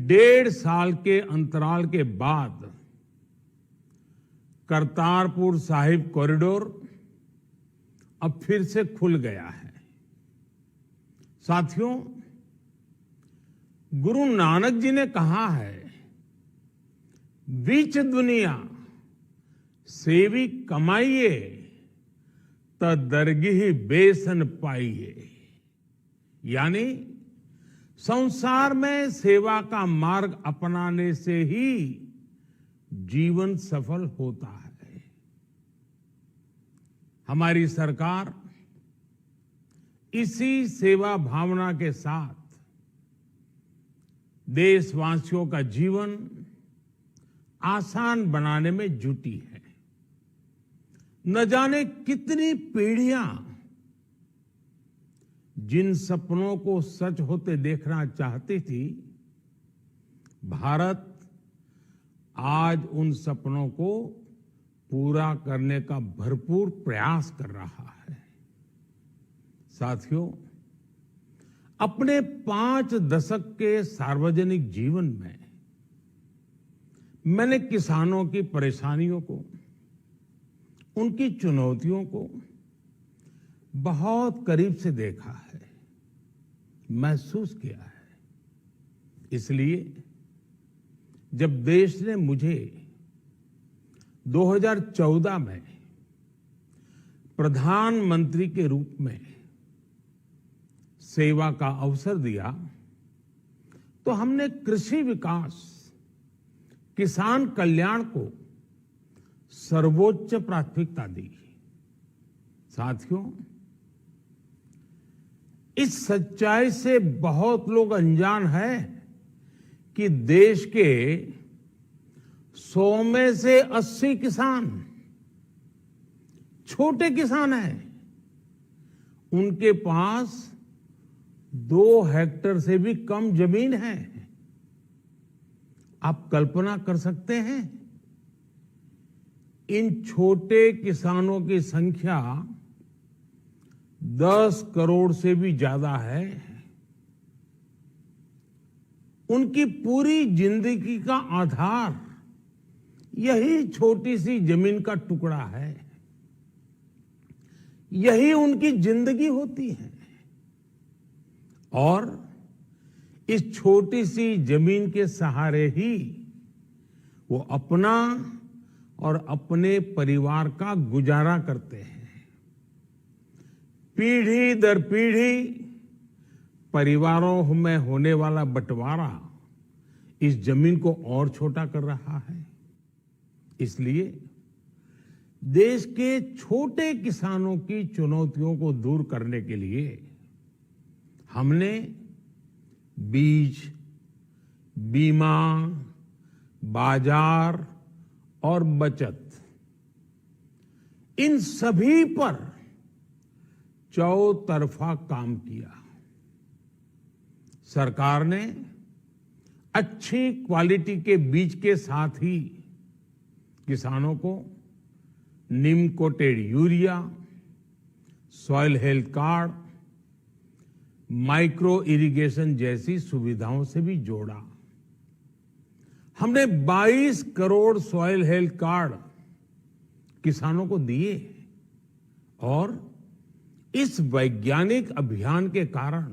1.5 साल के अंतराल के बाद करतारपुर साहिब कॉरिडोर अब फिर से खुल गया है। साथियों, गुरु नानक जी ने कहा है, बीच दुनिया सेवी कमाइए त दरगिह बेसन पाइए। यानी संसार में सेवा का मार्ग अपनाने से ही जीवन सफल होता है। हमारी सरकार इसी सेवा भावना के साथ देशवासियों का जीवन आसान बनाने में जुटी है। न जाने कितनी पीढ़ियां जिन सपनों को सच होते देखना चाहती थी, भारत आज उन सपनों को पूरा करने का भरपूर प्रयास कर रहा है। साथियों, अपने 5 दशक के सार्वजनिक जीवन में मैंने किसानों की परेशानियों को, उनकी चुनौतियों को बहुत करीब से देखा है, महसूस किया है। इसलिए जब देश ने मुझे 2014 में प्रधानमंत्री के रूप में सेवा का अवसर दिया, तो हमने कृषि विकास, किसान कल्याण को सर्वोच्च प्राथमिकता दी। साथियों, इस सच्चाई से बहुत लोग अनजान हैं कि देश के 100 में से 80 किसान छोटे किसान हैं। उनके पास 2 हेक्टेयर से भी कम जमीन है। आप कल्पना कर सकते हैं, इन छोटे किसानों की संख्या 10 करोड़ से भी ज्यादा है। उनकी पूरी जिंदगी का आधार यही छोटी सी जमीन का टुकड़ा है। यही उनकी जिंदगी होती है। और इस छोटी सी जमीन के सहारे ही वो अपना और अपने परिवार का गुजारा करते हैं। पीढ़ी दर पीढ़ी परिवारों में होने वाला बंटवारा इस जमीन को और छोटा कर रहा है। इसलिए देश के छोटे किसानों की चुनौतियों को दूर करने के लिए हमने बीज, बीमा, बाजार और बचत, इन सभी पर चौतरफा काम किया। सरकार ने अच्छी क्वालिटी के बीज के साथ ही किसानों को neem coated urea, soil health card, micro irrigation जैसी सुविधाओं से भी जोड़ा। हमने 22 करोड़ सॉइल हेल्थ कार्ड किसानों को दिए और इस वैज्ञानिक अभियान के कारण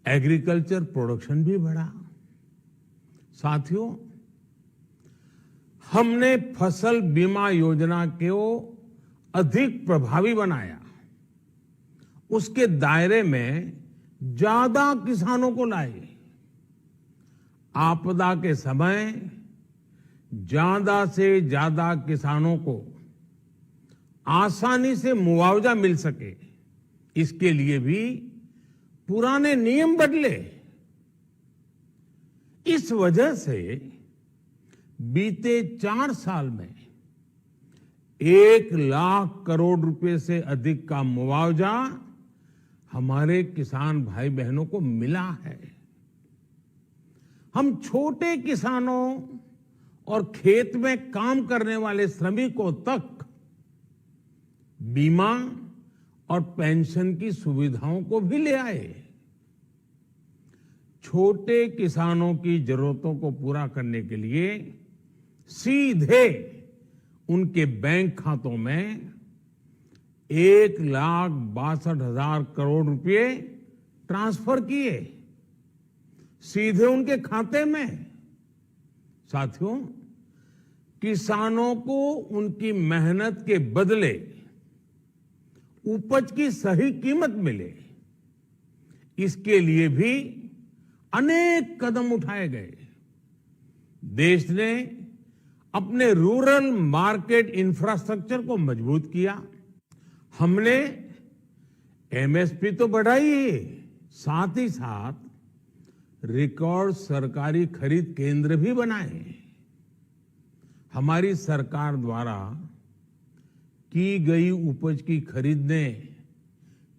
एग्रीकल्चर प्रोडक्शन भी बढ़ा। साथियों, हमने फसल बीमा योजना को अधिक प्रभावी बनाया। उसके दायरे में ज्यादा किसानों को लाए। आपदा के समय ज्यादा से ज्यादा किसानों को आसानी से मुआवजा मिल सके, इसके लिए भी पुराने नियम बदले। इस वजह से बीते 4 साल में 1 लाख करोड़ रुपए से अधिक का मुआवजा हमारे किसान भाई बहनों को मिला है। हम छोटे किसानों और खेत में काम करने वाले श्रमिकों तक बीमा और पेंशन की सुविधाओं को भी ले आए। छोटे किसानों की जरूरतों को पूरा करने के लिए सीधे उनके बैंक खातों में 1,62,000 करोड़ रुपए ट्रांसफर किए, सीधे उनके खाते में। साथियों, किसानों को उनकी मेहनत के बदले उपज की सही कीमत मिले, इसके लिए भी अनेक कदम उठाए गए। देश ने अपने रूरल मार्केट इंफ्रास्ट्रक्चर को मजबूत किया। हमने एमएसपी तो बढ़ाई ही, साथ ही साथ रिकॉर्ड सरकारी खरीद केंद्र भी बनाए। हमारी सरकार द्वारा की गई उपज की खरीद ने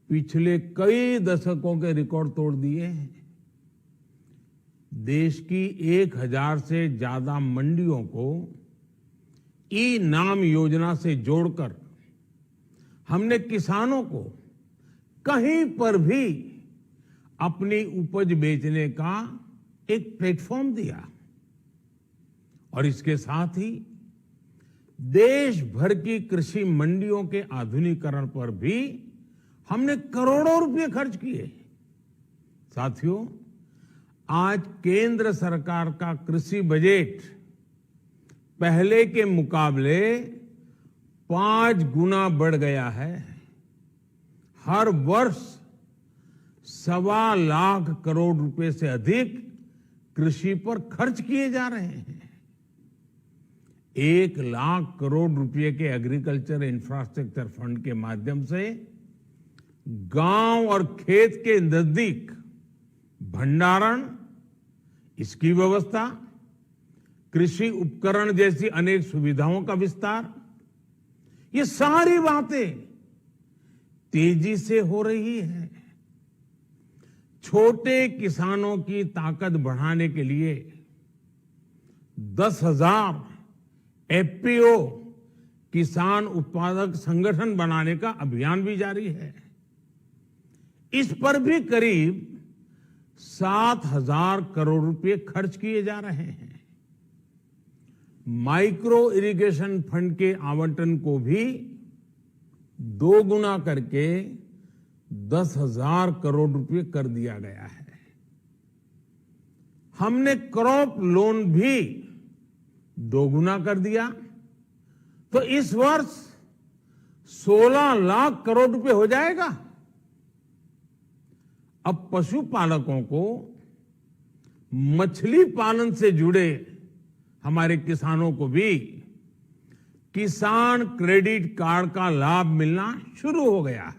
पिछले कई दशकों के रिकॉर्ड तोड़ दिए हैं। देश की 1,000 से ज्यादा मंडियों को ई नाम योजना से जोड़कर हमने किसानों को कहीं पर भी अपनी उपज बेचने का एक प्लेटफॉर्म दिया और इसके साथ ही देश भर की कृषि मंडियों के आधुनिकीकरण पर भी हमने करोड़ों रुपए खर्च किए। साथियों, आज केंद्र सरकार का कृषि बजट पहले के मुकाबले 5 गुना बढ़ गया है। हर वर्ष 1.25 लाख करोड़ रुपए से अधिक कृषि पर खर्च किए जा रहे हैं। 1 लाख करोड़ रुपए के एग्रीकल्चर इंफ्रास्ट्रक्चर फंड के माध्यम से गांव और खेत के नजदीक भंडारण, इसकी व्यवस्था, कृषि उपकरण जैसी अनेक सुविधाओं का विस्तार, ये सारी बातें तेजी से हो रही है। छोटे किसानों की ताकत बढ़ाने के लिए 10,000 एफपीओ किसान उत्पादक संगठन बनाने का अभियान भी जारी है। इस पर भी करीब 7,000 करोड़ रुपए खर्च किए जा रहे हैं। माइक्रो इरिगेशन फंड के आवंटन को भी 2 गुना करके 10,000 करोड़ रुपए कर दिया गया है। हमने क्रॉप लोन भी 2 गुना कर दिया, तो इस वर्ष 16 लाख करोड़ रुपए हो जाएगा। अब पशुपालकों को मछली पालन से जुड़े हमारे किसानों को भी किसान क्रेडिट कार्ड का लाभ मिलना शुरू हो गया है।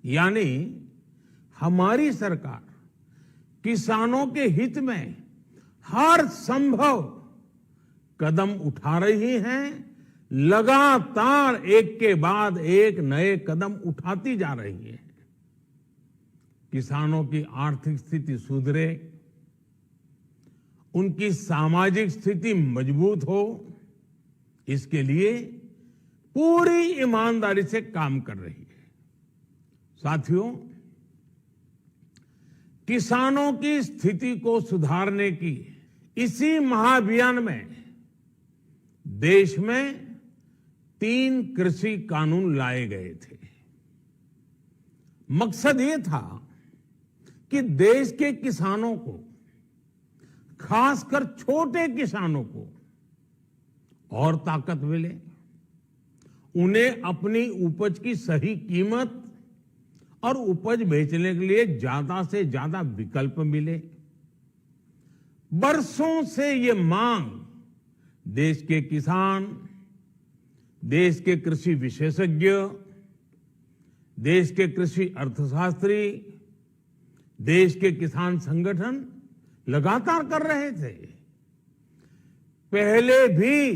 यानी हमारी सरकार किसानों के हित में हर संभव कदम उठा रही है, लगातार एक के बाद एक नए कदम उठाती जा रही है। किसानों की आर्थिक स्थिति सुधरे, उनकी सामाजिक स्थिति मजबूत हो, इसके लिए पूरी ईमानदारी से काम कर रही है। साथियों, किसानों की स्थिति को सुधारने की इसी महाअभियान में देश में 3 कृषि कानून लाए गए थे। मकसद ये था कि देश के किसानों को, खासकर छोटे किसानों को और ताकत मिले, उन्हें अपनी उपज की सही कीमत और उपज बेचने के लिए ज्यादा से ज्यादा विकल्प मिले। बरसों से ये मांग देश के किसान, देश के कृषि विशेषज्ञ, देश के कृषि अर्थशास्त्री, देश के किसान संगठन लगातार कर रहे थे। पहले भी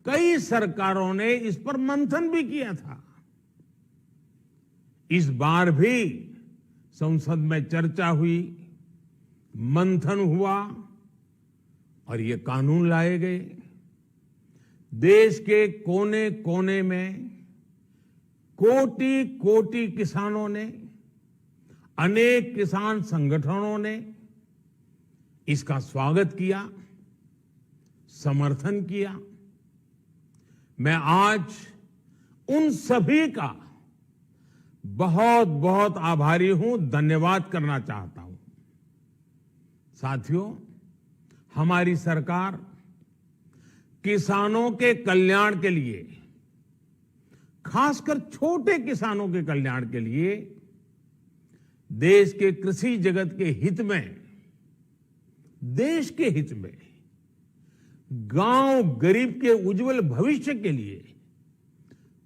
कई सरकारों ने इस पर मंथन भी किया था। इस बार भी संसद में चर्चा हुई, मंथन हुआ और ये कानून लाए गए। देश के कोने कोने में कोटि कोटि किसानों ने, अनेक किसान संगठनों ने इसका स्वागत किया, समर्थन किया। मैं आज उन सभी का बहुत बहुत आभारी हूं, धन्यवाद करना चाहता हूं। साथियों, हमारी सरकार किसानों के कल्याण के लिए, खासकर छोटे किसानों के कल्याण के लिए, देश के कृषि जगत के हित में, देश के हित में, गांव गरीब के उज्जवल भविष्य के लिए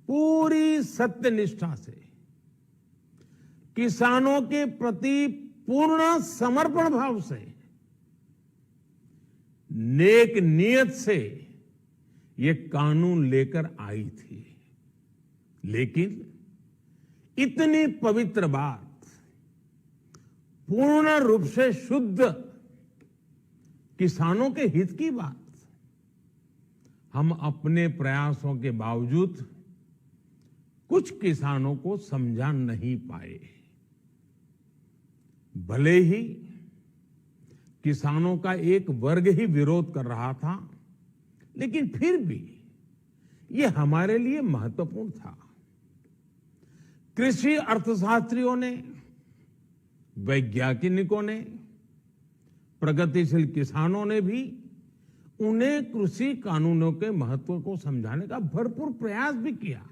पूरी सत्यनिष्ठा से, किसानों के प्रति पूर्ण समर्पण भाव से, नेक नियत से ये कानून लेकर आई थी। लेकिन इतनी पवित्र बात, पूर्ण रूप से शुद्ध किसानों के हित की बात, हम अपने प्रयासों के बावजूद कुछ किसानों को समझा नहीं पाए। भले ही किसानों का एक वर्ग ही विरोध कर रहा था, लेकिन फिर भी ये हमारे लिए महत्वपूर्ण था। कृषि अर्थशास्त्रियों ने, वैज्ञानिकों ने, प्रगतिशील किसानों ने भी उन्हें कृषि कानूनों के महत्व को समझाने का भरपूर प्रयास भी किया।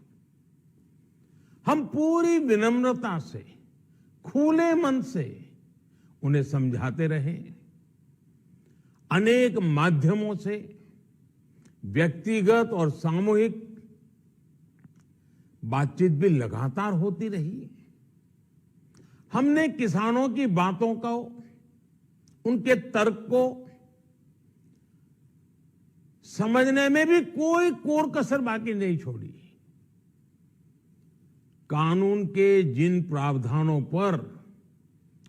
हम पूरी विनम्रता से, खुले मन से उन्हें समझाते रहे। अनेक माध्यमों से व्यक्तिगत और सामूहिक बातचीत भी लगातार होती रही। हमने किसानों की बातों को, उनके तर्क को समझने में भी कोई कोर कसर बाकी नहीं छोड़ी। कानून के जिन प्रावधानों पर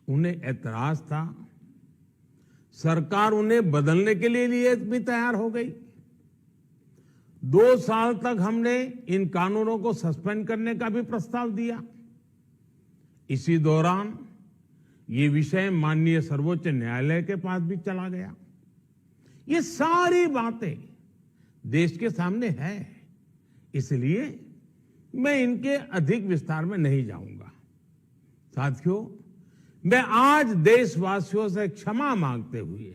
उन्हें ऐतराज था, सरकार उन्हें बदलने के लिए भी तैयार हो गई। 2 साल तक हमने इन कानूनों को सस्पेंड करने का भी प्रस्ताव दिया। इसी दौरान ये विषय माननीय सर्वोच्च न्यायालय के पास भी चला गया। ये सारी बातें देश के सामने है, इसलिए मैं इनके अधिक विस्तार में नहीं जाऊंगा। साथियों, मैं आज देशवासियों से क्षमा मांगते हुए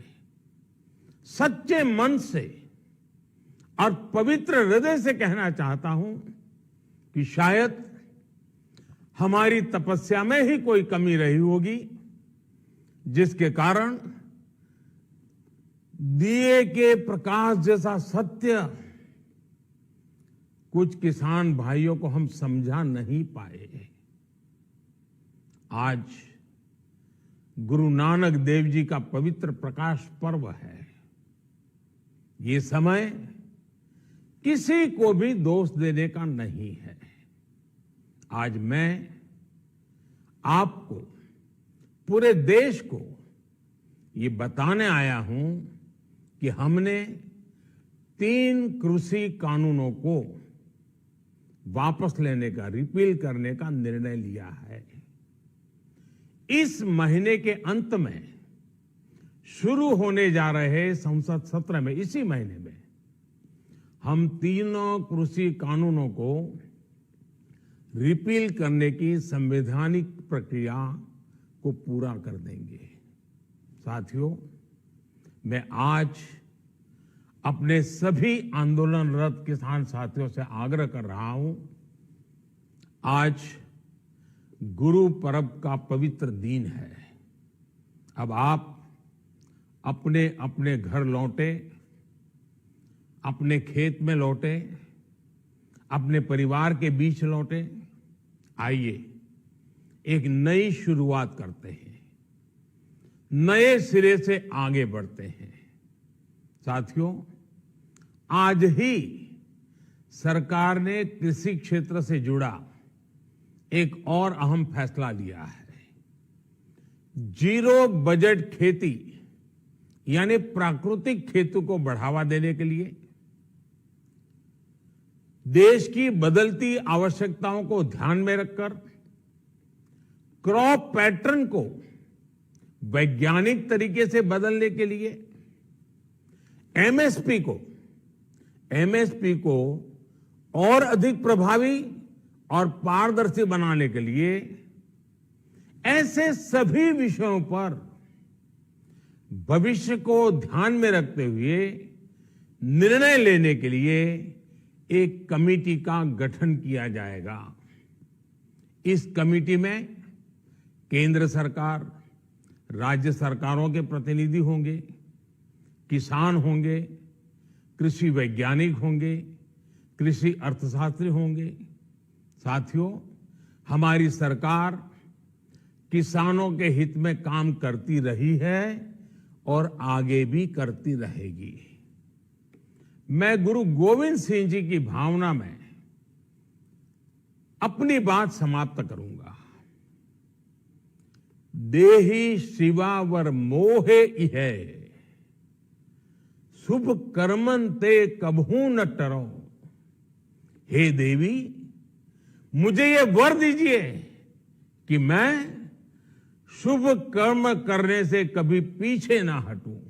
सच्चे मन से और पवित्र हृदय से कहना चाहता हूं कि शायद हमारी तपस्या में ही कोई कमी रही होगी, जिसके कारण दिए के प्रकाश जैसा सत्य कुछ किसान भाइयों को हम समझा नहीं पाए। आज गुरु नानक देव जी का पवित्र प्रकाश पर्व है। ये समय किसी को भी दोष देने का नहीं है। आज मैं आपको, पूरे देश को ये बताने आया हूं कि हमने 3 कृषि कानूनों को वापस लेने का, रिपील करने का निर्णय लिया है। इस महीने के अंत में शुरू होने जा रहे संसद सत्र में, इसी महीने में, हम 3 कृषि कानूनों को रिपील करने की संवैधानिक प्रक्रिया को पूरा कर देंगे। साथियों, मैं आज अपने सभी आंदोलनरत किसान साथियों से आग्रह कर रहा हूं, आज गुरु पर्व का पवित्र दिन है। अब आप अपने अपने घर लौटे, अपने खेत में लौटे, अपने परिवार के बीच लौटे। आइए एक नई शुरुआत करते हैं, नए सिरे से आगे बढ़ते हैं। साथियों, आज ही सरकार ने कृषि क्षेत्र से जुड़ा एक और अहम फैसला लिया है। जीरो बजट खेती यानी प्राकृतिक खेती को बढ़ावा देने के लिए, देश की बदलती आवश्यकताओं को ध्यान में रखकर क्रॉप पैटर्न को वैज्ञानिक तरीके से बदलने के लिए एमएसपी को और अधिक प्रभावी और पारदर्शी बनाने के लिए ऐसे सभी विषयों पर भविष्य को ध्यान में रखते हुए निर्णय लेने के लिए एक कमेटी का गठन किया जाएगा। इस कमेटी में केंद्र सरकार, राज्य सरकारों के प्रतिनिधि होंगे, किसान होंगे, कृषि वैज्ञानिक होंगे, कृषि अर्थशास्त्री होंगे। साथियों, हमारी सरकार किसानों के हित में काम करती रही है और आगे भी करती रहेगी। मैं गुरु गोविंद सिंह जी की भावना में अपनी बात समाप्त करूंगा। देहि शिवावर मोहे इहे, शुभ कर्मन ते कबहू न टरो। हे देवी, मुझे ये वर दीजिए कि मैं शुभ कर्म करने से कभी पीछे ना हटूं।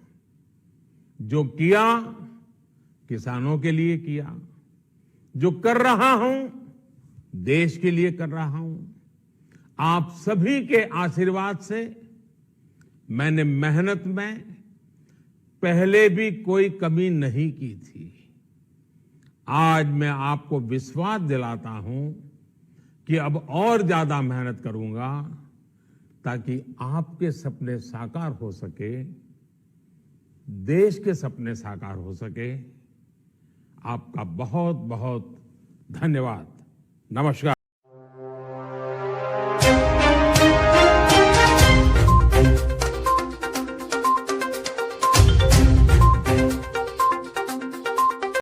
जो किया किसानों के लिए किया, जो कर रहा हूं देश के लिए कर रहा हूं। आप सभी के आशीर्वाद से मैंने मेहनत में पहले भी कोई कमी नहीं की थी। आज मैं आपको विश्वास दिलाता हूं कि अब और ज्यादा मेहनत करूंगा ताकि आपके सपने साकार हो सके, देश के सपने साकार हो सके। आपका बहुत बहुत धन्यवाद। नमस्कार।